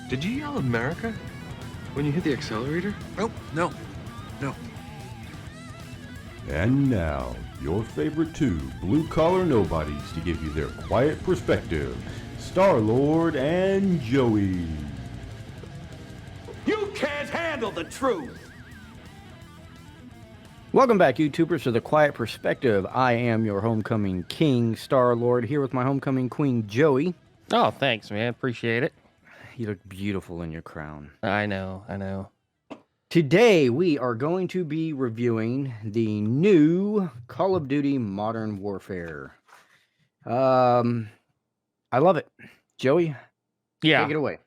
Did you yell America when you hit the accelerator? Oh, no. And now, your favorite two blue-collar nobodies to give you their quiet perspective, Star-Lord and Joey. You can't handle the truth! Welcome back, YouTubers, to The Quiet Perspective. I am your homecoming king, Star-Lord, here with my homecoming queen, Joey. Oh, thanks, man. Appreciate it. You look beautiful in your crown. I know. Today, we are going to be reviewing the new Call of Duty Modern Warfare. I love it. Joey, Yeah. take it away.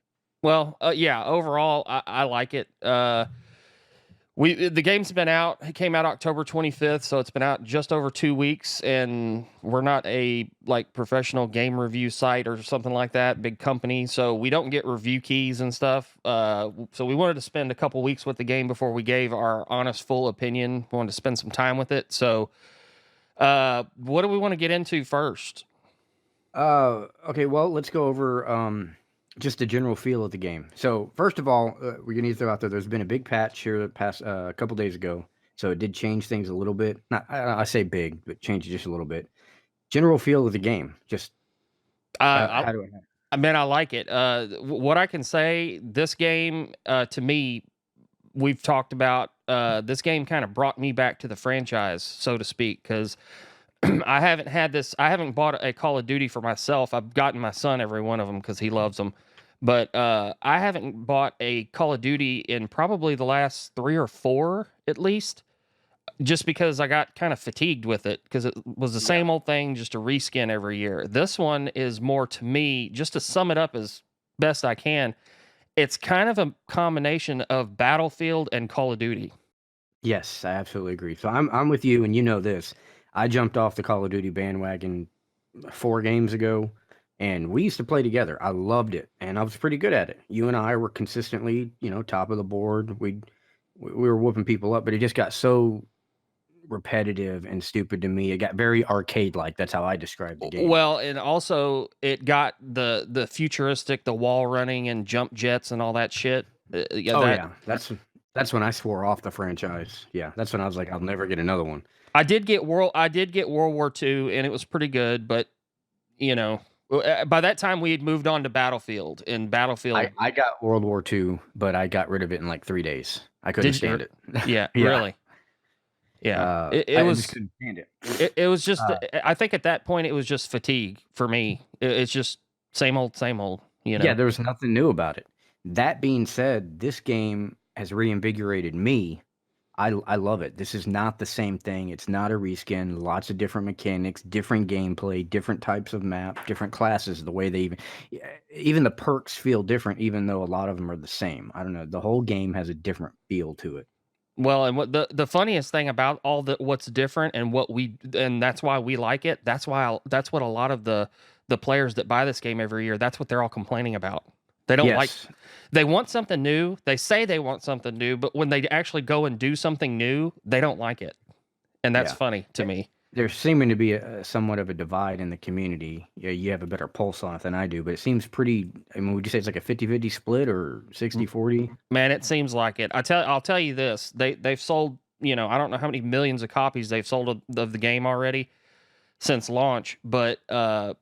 Well, yeah, overall, I like it. The game's been out. It came out October 25th, so it's been out just over 2 weeks, and we're not a professional game review site or something like that, big company, so we don't get review keys and stuff. So we wanted to spend a couple weeks with the game before we gave our honest, full opinion. We wanted to spend some time with it. So, what do we want to get into first? Okay, well, let's go over just the general feel of the game. So, first of all, we're going to throw out there's been a big patch here that passed a couple days ago. So, it did change things a little bit. Not, I say big, but changed it just a little bit. General feel of the game. Just how do I mean, I like it. What I can say, this game, to me, we've talked about, this game kind of brought me back to the franchise, so to speak, because I haven't bought a Call of Duty for myself. I've gotten my son every one of them because he loves them. But I haven't bought a Call of Duty in probably the last 3 or 4, at least, just because I got kind of fatigued with it, because it was the same old thing, just a reskin every year. This one is more, to me, just to sum it up as best I can, it's kind of a combination of Battlefield and Call of Duty. Yes, I absolutely agree. So I'm with you, and you know this. I jumped off the Call of Duty bandwagon 4 games ago, and we used to play together. I loved it, and I was pretty good at it. You and I were consistently, top of the board. We were whooping people up, but it just got so repetitive and stupid to me. It got very arcade-like. That's how I describe the game. Well, and also it got the futuristic, the wall running and jump jets and all that shit. Yeah, that's when I swore off the franchise. Yeah, that's when I was like, I'll never get another one. I did get World War II, and it was pretty good, but by that time we had moved on to Battlefield. And Battlefield, I got World War II, but I got rid of it in like 3 days. I couldn't stand it. Yeah, Yeah. really. Yeah, I just couldn't stand it. it was just. I think at that point it was just fatigue for me. It's just same old. Yeah, there was nothing new about it. That being said, this game has reinvigorated me. I love it. This is not the same thing. It's not a reskin. Lots of different mechanics, different gameplay, different types of map, different classes. The way they even the perks feel different, even though a lot of them are the same. I don't know. The whole game has a different feel to it. Well, and what the funniest thing about what's different and that's why we like it. That's what a lot of the players that buy this game every year, that's what they're all complaining about. They don't they want something new. They say they want something new, but when they actually go and do something new, they don't like it. And that's funny to me. There's seeming to be somewhat of a divide in the community. Yeah, you have a better pulse on it than I do, but it seems pretty, would you say it's like a 50-50 split or 60-40? Man, it seems like it. I'll tell you this. They've sold, I don't know how many millions of copies they've sold of the game already since launch, but they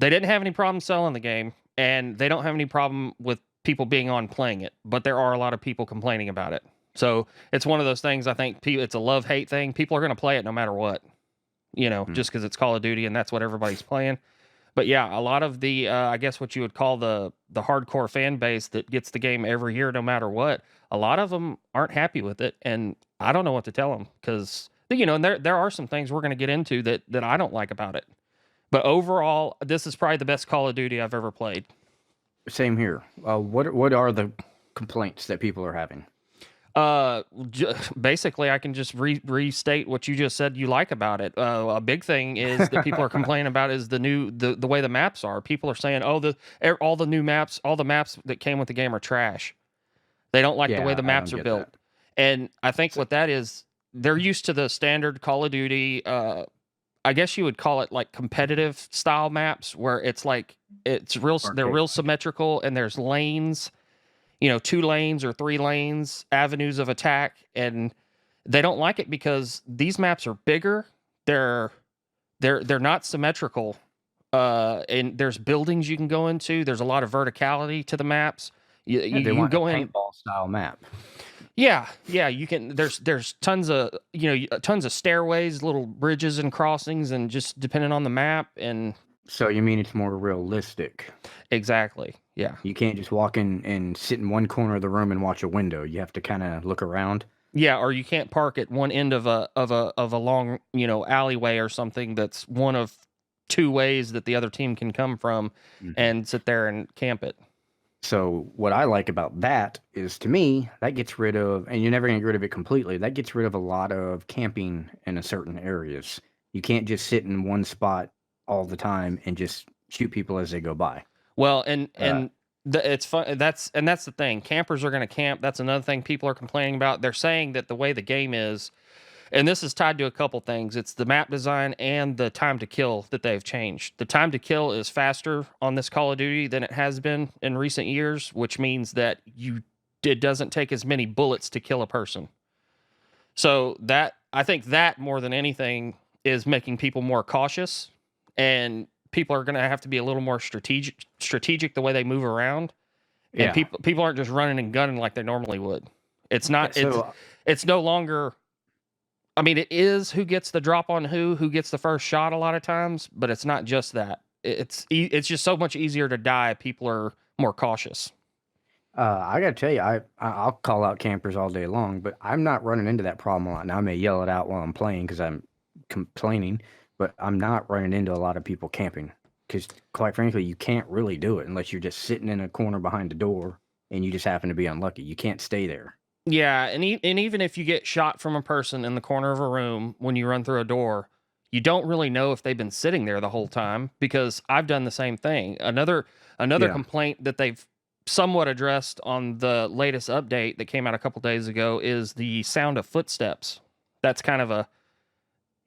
didn't have any problem selling the game, and they don't have any problem with people being on playing it, but there are a lot of people complaining about it. So it's one of those things. I think it's a love-hate thing. People are going to play it no matter what, just because it's Call of Duty and that's what everybody's playing. But yeah, a lot of the, I guess what you would call the hardcore fan base that gets the game every year no matter what, a lot of them aren't happy with it, and I don't know what to tell them, because, and there are some things we're going to get into that I don't like about it. But overall, this is probably the best Call of Duty I've ever played. Same here. What are the complaints that people are having? Basically, I can just restate what you just said you like about it. A big thing is that people are complaining about is the way the maps are. People are saying, all the new maps, all the maps that came with the game are trash. They don't like the way the maps are built. And I think what that is, they're used to the standard Call of Duty. I guess you would call it like competitive style maps where it's like they're real symmetrical and there's lanes, 2 lanes or 3 lanes, avenues of attack, and they don't like it because these maps are bigger. They're not symmetrical. And there's buildings you can go into. There's a lot of verticality to the maps. They You want go a in. paintball style map. Yeah, you can. There's tons of stairways, little bridges and crossings, and just depending on the map and So you mean it's more realistic? exactly. Yeah, You can't just walk in and sit in one corner of the room and watch a window. You have to kind of look around. yeah. Or you can't park at one end of a long alleyway or something that's one of 2 ways that the other team can come from and sit there and camp it. So what I like about that is, to me, that gets rid of, and you're never going to get rid of it completely, that gets rid of a lot of camping in a certain areas. You can't just sit in one spot all the time and just shoot people as they go by. Well, it's fun. That's the thing. Campers are going to camp. That's another thing people are complaining about. They're saying that the way the game is, and this is tied to a couple things. It's the map design and the time to kill that they've changed. The time to kill is faster on this Call of Duty than it has been in recent years, which means that it doesn't take as many bullets to kill a person. So I think that more than anything is making people more cautious, and people are going to have to be a little more strategic the way they move around. And people aren't just running and gunning like they normally would. It's not. It's no longer. I mean, it is who gets the drop on who gets the first shot a lot of times, but it's not just that. It's just so much easier to die. People are more cautious. I got to tell you, I'll call out campers all day long, but I'm not running into that problem a lot. Now, I may yell it out while I'm playing because I'm complaining, but I'm not running into a lot of people camping because, quite frankly, you can't really do it unless you're just sitting in a corner behind the door and you just happen to be unlucky. You can't stay there. Yeah, and even if you get shot from a person in the corner of a room when you run through a door, you don't really know if they've been sitting there the whole time, because I've done the same thing. Another complaint that they've somewhat addressed on the latest update that came out a couple days ago is the sound of footsteps. That's kind of a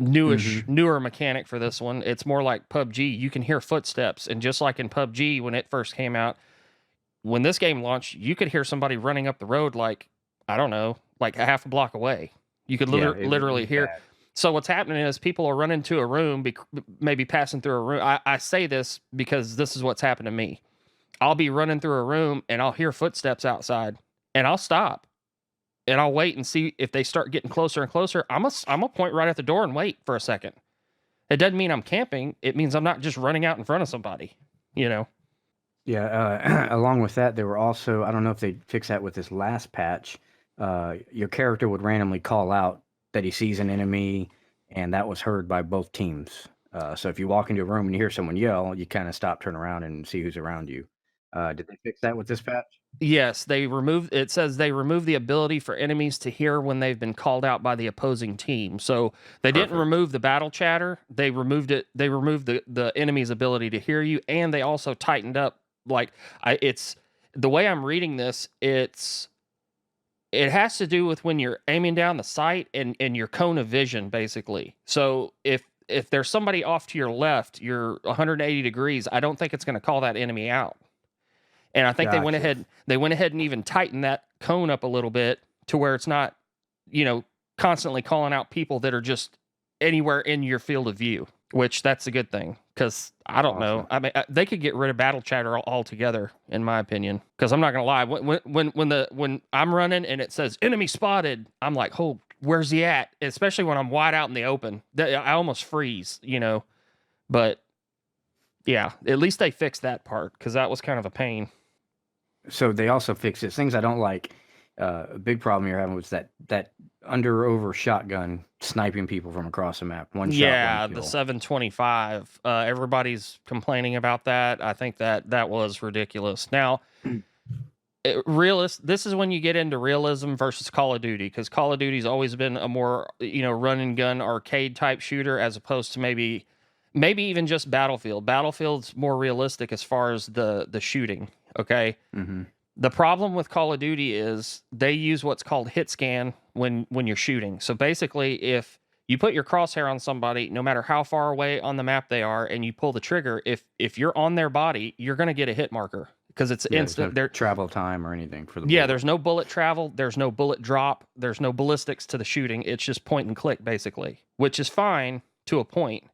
newer mechanic for this one. It's more like PUBG. You can hear footsteps, and just like in PUBG when it first came out, when this game launched, you could hear somebody running up the road like, I don't know, like a half a block away. You could literally hear. Bad. So what's happening is people are running to a room, maybe passing through a room. I say this because this is what's happened to me. I'll be running through a room and I'll hear footsteps outside, and I'll stop and I'll wait and see if they start getting closer and closer. I'm a point right at the door and wait for a second. It doesn't mean I'm camping. It means I'm not just running out in front of somebody, Yeah. Along with that, there were also, I don't know if they fixed that with this last patch. Your character would randomly call out that he sees an enemy, and that was heard by both teams. So if you walk into a room and you hear someone yell, you kind of stop, turn around, and see who's around you. Did they fix that with this patch? Yes, it says they removed the ability for enemies to hear when they've been called out by the opposing team. So they didn't remove the battle chatter. They removed it. They removed the enemy's ability to hear you, and they also tightened up. It's the way I'm reading this. It has to do with when you're aiming down the sight and your cone of vision, basically. So if there's somebody off to your left, you're 180 degrees, I don't think it's going to call that enemy out. And I think they went ahead and even tightened that cone up a little bit to where it's not, constantly calling out people that are just anywhere in your field of view, which that's a good thing. Because I don't know. I mean, they could get rid of battle chatter altogether, in my opinion. Because I'm not gonna lie, when I'm running and it says enemy spotted, I'm like, oh, where's he at? Especially when I'm wide out in the open, I almost freeze, But yeah, at least they fixed that part, because that was kind of a pain. So they also fixed it. Things I don't like. A big problem you're having was that under-over shotgun sniping people from across the map. One shot. Yeah, one kill. The 725. Everybody's complaining about that. I think that was ridiculous. Now, this is when you get into realism versus Call of Duty, because Call of Duty's always been a more run and gun arcade type shooter, as opposed to maybe even just Battlefield. Battlefield's more realistic as far as the shooting. Okay. Mm-hmm. The problem with Call of Duty is they use what's called hit scan when you're shooting. So basically, if You put your crosshair on somebody, no matter how far away on the map they are, and you pull the trigger. If you're on their body, you're going to get a hit marker because it's instant. There's no travel time or anything for the yeah, bullet. there's no bullet travel, there's no bullet drop, there's no ballistics to the shooting. It's just point and click basically, which is fine to a point.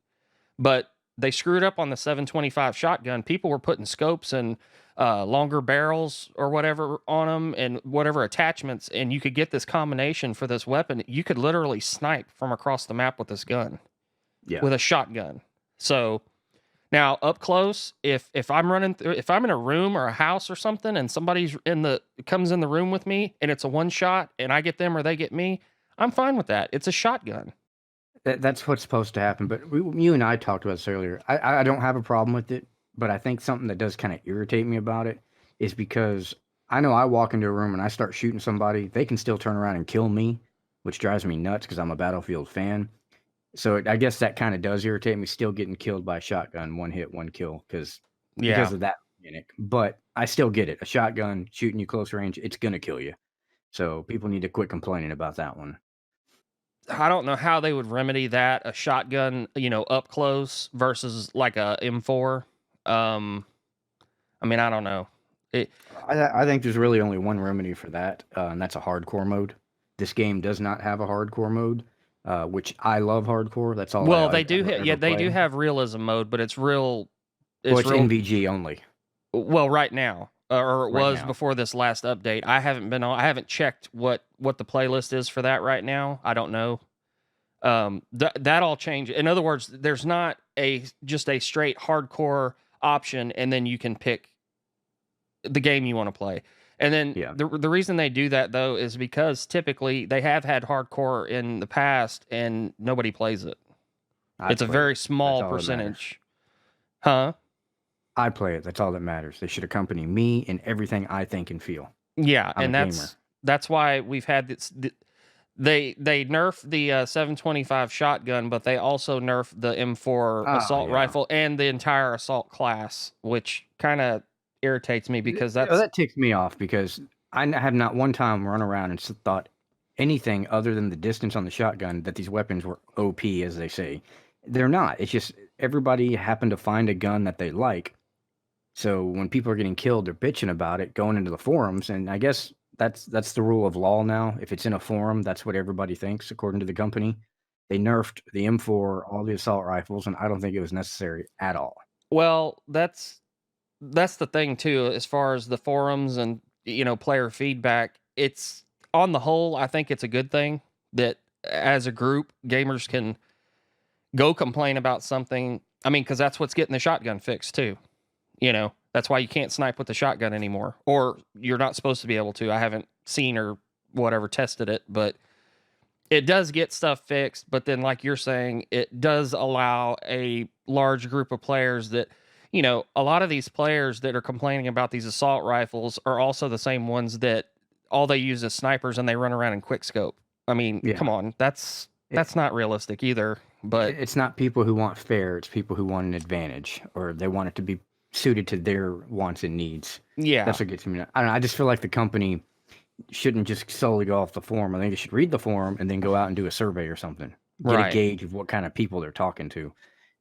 But they screwed up on the 725 shotgun. People were putting scopes and longer barrels or whatever on them and whatever attachments, and you could get this combination for this weapon. You could literally snipe from across the map with this gun, with a shotgun. So now up close, if I'm running through, if I'm in a room or a house or something, and somebody's comes in the room with me, and it's a one shot, and I get them or they get me, I'm fine with that. It's a shotgun. That's what's supposed to happen. But you and I talked about this earlier. I don't have a problem with it, but I think something that does kind of irritate me about it is because I know I walk into a room and I start shooting somebody, they can still turn around and kill me, which drives me nuts because I'm a Battlefield fan. So I guess that kind of does irritate me, still getting killed by a shotgun, one hit, one kill, because of that mechanic. But I still get it. A shotgun shooting you close range, it's going to kill you. So people need to quit complaining about that one. I don't know how they would remedy that, a shotgun, up close versus like a M4. I mean, I don't know. I think there's really only one remedy for that, and that's a hardcore mode. This game does not have a hardcore mode, which I love hardcore. That's all. Well, they do have realism mode, but it's real. It's NVG only. Well, right now, or it was now. before this last update. I haven't checked what the playlist is for that right now. I don't know. That all changed. In other words, there's not just a straight hardcore option, and then you can pick the game you want to play. And then the reason they do that though is because typically they have had hardcore in the past and nobody plays it. It's a very small percentage. Huh? I play it. That's all that matters. They should accompany me in everything I think and feel. Yeah, and that's why we've had this. They nerfed the 725 shotgun, but they also nerfed the M4 assault rifle and the entire assault class, which kind of irritates me because that ticks me off because I have not one time run around and thought anything other than the distance on the shotgun that these weapons were OP, as they say. They're not. It's just everybody happened to find a gun that they like. So when people are getting killed, they're bitching about it, going into the forums, and I guess that's the rule of law now. If it's in a forum, that's what everybody thinks, according to the company. They nerfed the M4, all the assault rifles, and I don't think it was necessary at all. Well, that's the thing too, as far as the forums and player feedback. It's on the whole, I think it's a good thing that as a group, gamers can go complain about something. I mean, because that's what's getting the shotgun fixed too. That's why you can't snipe with the shotgun anymore, or you're not supposed to be able to. I haven't seen or whatever tested it, but it does get stuff fixed. But then, like you're saying, it does allow a large group of players that, a lot of these players that are complaining about these assault rifles are also the same ones that all they use is snipers and they run around in quick scope. I mean, come on, that's not realistic either. But it's not people who want fair. It's people who want an advantage, or they want it to be suited to their wants and needs. Yeah. That's what gets me. I don't know. I just feel like the company shouldn't just solely go off the forum. I think they should read the forum and then go out and do a survey or something. Get a gauge of what kind of people they're talking to.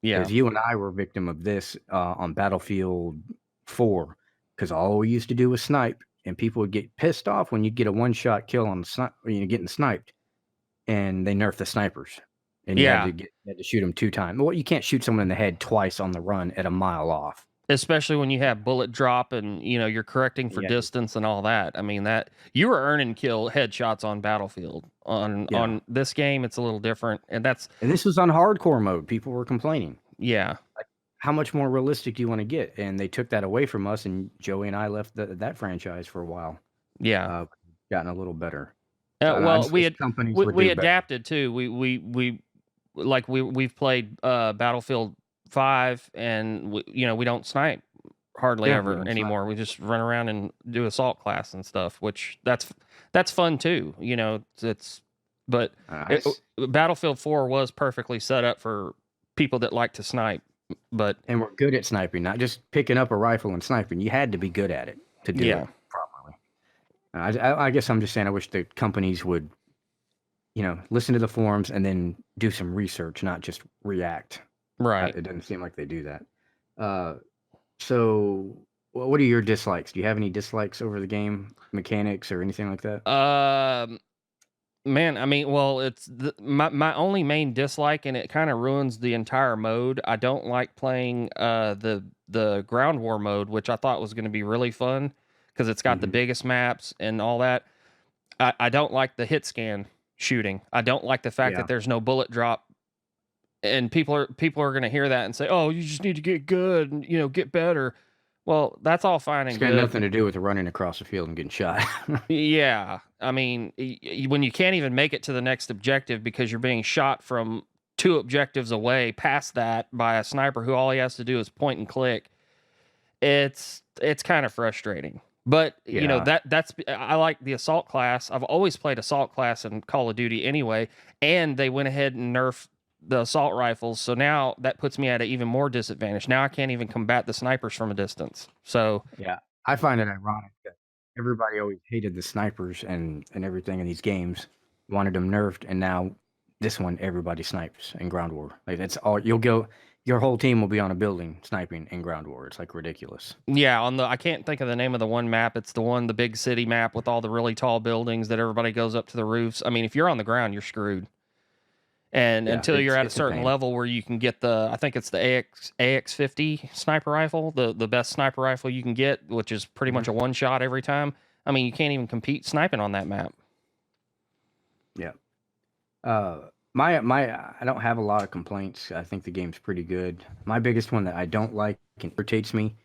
Yeah. Because you and I were a victim of this on Battlefield 4, because all we used to do was snipe, and people would get pissed off when you get a one-shot kill on getting sniped, and they nerf the snipers. And you had to shoot them 2 times. Well, you can't shoot someone in the head twice on the run at a mile off. Especially when you have bullet drop and you're correcting for distance and all that. I mean, that you were earning kill headshots on Battlefield. On this game, it's a little different, and this was on hardcore mode. People were complaining. Yeah, like, how much more realistic do you want to get? And they took that away from us, and Joey and I left that franchise for a while. Yeah, gotten a little better. Well, we adapted too. We've played Battlefield 5, and we don't snipe hardly ever anymore. We just run around and do assault class and stuff, which that's fun too. Battlefield 4 was perfectly set up for people that like to snipe, and we're good at sniping, not just picking up a rifle and sniping. You had to be good at it to do it properly. I guess I'm just saying I wish the companies would listen to the forums and then do some research, not just react. Right. It doesn't seem like they do that. So what are your dislikes? Do you have any dislikes over the game mechanics or anything like that? Man, I mean, well, it's my only main dislike, and it kind of ruins the entire mode. I don't like playing the ground war mode, which I thought was going to be really fun because it's got the biggest maps and all that. I don't like the hit scan shooting. I don't like the fact that there's no bullet drop, and people are going to hear that and say, "Oh, you just need to get good and get better." Well, that's all fine and It's good. got nothing to do with running across the field and getting shot. Yeah, I mean, when you can't even make it to the next objective because you're being shot from 2 objectives away, past that by a sniper who all he has to do is point and click, it's kind of frustrating. But that's I like the assault class. I've always played assault class in Call of Duty anyway, and they went ahead and nerfed the assault rifles, so now that puts me at an even more disadvantage. Now I can't even combat the snipers from a distance. So yeah, I find it ironic that everybody always hated the snipers and everything in these games, wanted them nerfed, and now this one everybody snipes in ground war. Like that's all your whole team will be on a building sniping in ground war. It's like ridiculous. yeah, I can't think of the name of the one map. It's the big city map with all the really tall buildings that everybody goes up to the roofs. I mean, if you're on the ground, you're screwed. And until you're at a certain level where you can get I think it's the AX50 sniper rifle, the best sniper rifle you can get, which is pretty much a one shot every time. I mean, you can't even compete sniping on that map. Yeah. I don't have a lot of complaints. I think the game's pretty good. My biggest one that I don't like irritates me,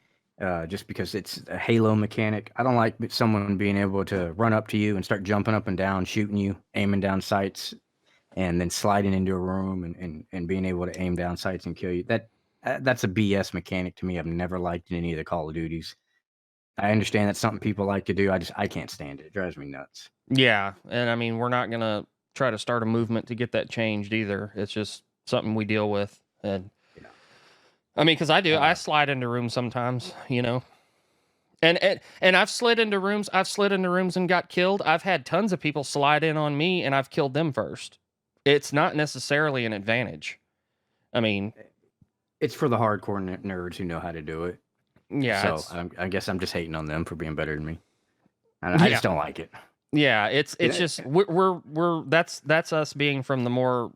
just because it's a Halo mechanic. I don't like someone being able to run up to you and start jumping up and down, shooting you, aiming down sights, and then sliding into a room and being able to aim down sights and kill you. That's a BS mechanic to me. I've never liked in any of the Call of Duties. I understand that's something people like to do. I can't stand it. It drives me nuts. Yeah, and I mean, we're not gonna try to start a movement to get that changed either. It's just something we deal with. And I mean, because I slide into rooms sometimes, And I've slid into rooms. I've slid into rooms and got killed. I've had tons of people slide in on me, and I've killed them first. It's not necessarily an advantage. I mean, it's for the hardcore nerds who know how to do it. Yeah. So I guess I'm just hating on them for being better than me. I just don't like it. Yeah, it's just we're that's us being from the more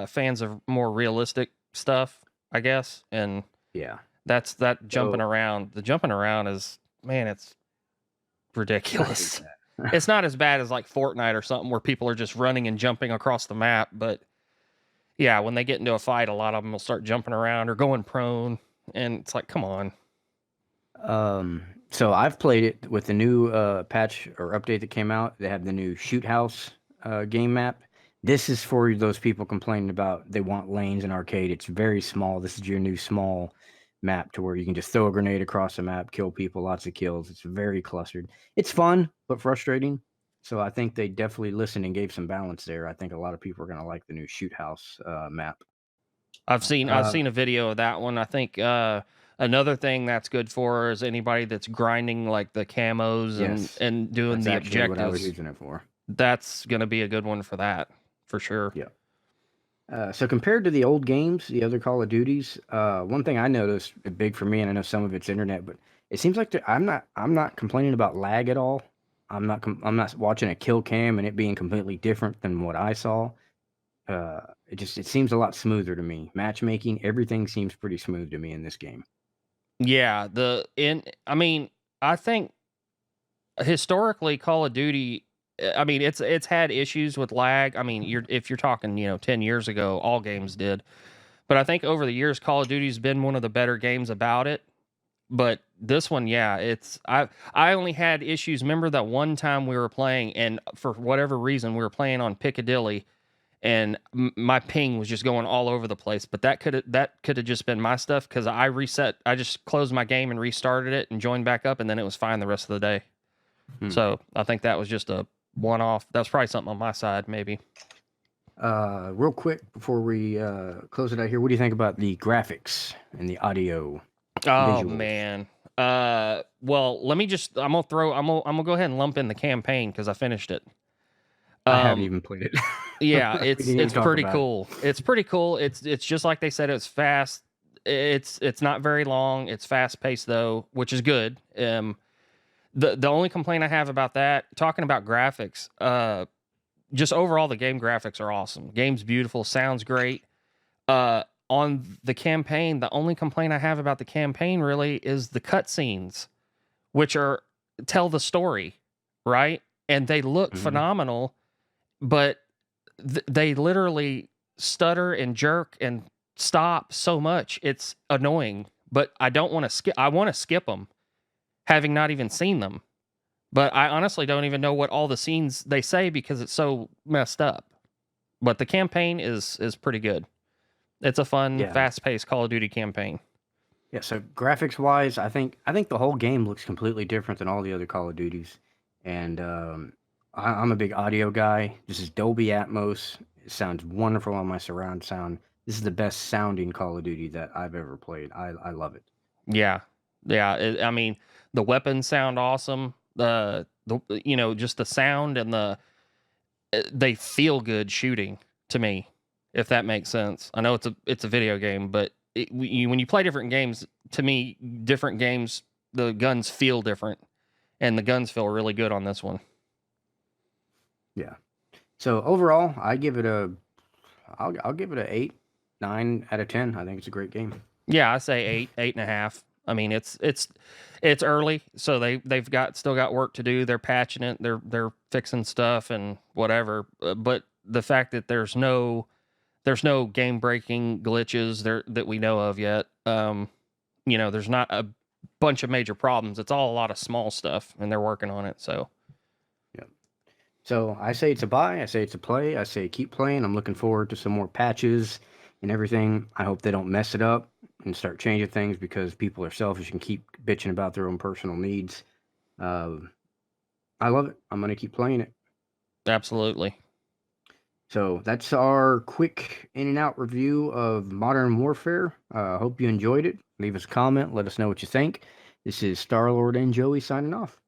fans of more realistic stuff, I guess, and yeah, that's that jumping around. The jumping around is, man, it's ridiculous. It's not as bad as like Fortnite or something where people are just running and jumping across the map, but yeah, when they get into a fight, a lot of them will start jumping around or going prone, and it's like, come on. So I've played it with the new patch or update that came out. They have the new Shoot House game map. This is for those people complaining about they want lanes in arcade. It's very small. This is your new small map to where you can just throw a grenade across the map, kill people, lots of kills. It's very clustered. It's fun, but frustrating. So I think they definitely listened and gave some balance there. I think a lot of people are going to like the new Shoot House map. I've seen a video of that one. I think another thing that's good for is anybody that's grinding like the camos and doing the objectives. What I was using it for. That's going to be a good one for that, for sure. Yeah. So compared to the old games, the other Call of Duties, one thing I noticed big for me, and I know some of it's internet, but it seems like I'm not complaining about lag at all. I'm not watching a kill cam and it being completely different than what I saw. It seems a lot smoother to me. Matchmaking, everything seems pretty smooth to me in this game. Yeah, I mean, I think historically Call of Duty, I mean, it's had issues with lag. I mean, if you're talking, 10 years ago, all games did. But I think over the years Call of Duty's been one of the better games about it. But this one, yeah, I only had issues. Remember that one time we were playing, and for whatever reason we were playing on Piccadilly, and my ping was just going all over the place. But that could have just been my stuff because I just closed my game and restarted it and joined back up, and then it was fine the rest of the day. So I think that was just a one-off. That's probably something on my side, maybe. Real quick before we close it out here, what do you think about the graphics and the audio? Oh visuals? Man. Well, I'm gonna go ahead and lump in the campaign because I finished it. I haven't Um, even played it. yeah, We didn't even it's talk pretty about it. cool. It's pretty cool. It's just like they said. It's fast. It's not very long. It's fast paced though, which is good. The only complaint I have about that, talking about graphics, just overall the game graphics are awesome. Game's beautiful, sounds great. On the campaign, the only complaint I have about the campaign really is the cutscenes, which are tell the story, right? And they look Mhm. phenomenal, but they literally stutter and jerk and stop so much. It's annoying, but I don't want to skip. I want to skip them, having not even seen them. But I honestly don't even know what all the scenes they say because it's so messed up. But the campaign is pretty good. It's a fun, Yeah. fast-paced Call of Duty campaign. Yeah, so graphics wise, I think the whole game looks completely different than all the other Call of Duties. And I'm a big audio guy. This is Dolby Atmos. It sounds wonderful on my surround sound. This is the best sounding Call of Duty that I've ever played. I love it. Yeah, yeah. I mean, the weapons sound awesome. Just the sound and they feel good shooting to me, if that makes sense. I know it's a video game, but when you play different games, to me, different games, the guns feel different, and the guns feel really good on this one. Yeah. So overall, I'll give it a 8, 9 out of 10. I think it's a great game. Yeah, I say 8.5. I mean, it's early, so they've still got work to do. They're patching it, they're fixing stuff and whatever. But the fact that there's no game breaking glitches there that we know of yet. There's not a bunch of major problems. It's all a lot of small stuff, and they're working on it. So Yeah. So I say it's a buy. I say it's a play. I say keep playing. I'm looking forward to some more patches and everything. I hope they don't mess it up and start changing things because people are selfish and keep bitching about their own personal needs. I love it. I'm gonna keep playing it. absolutely. So that's our quick in and out review of Modern Warfare. Hope you enjoyed it. Leave us a comment. Let us know what you think. This is Starlord and Joey signing off.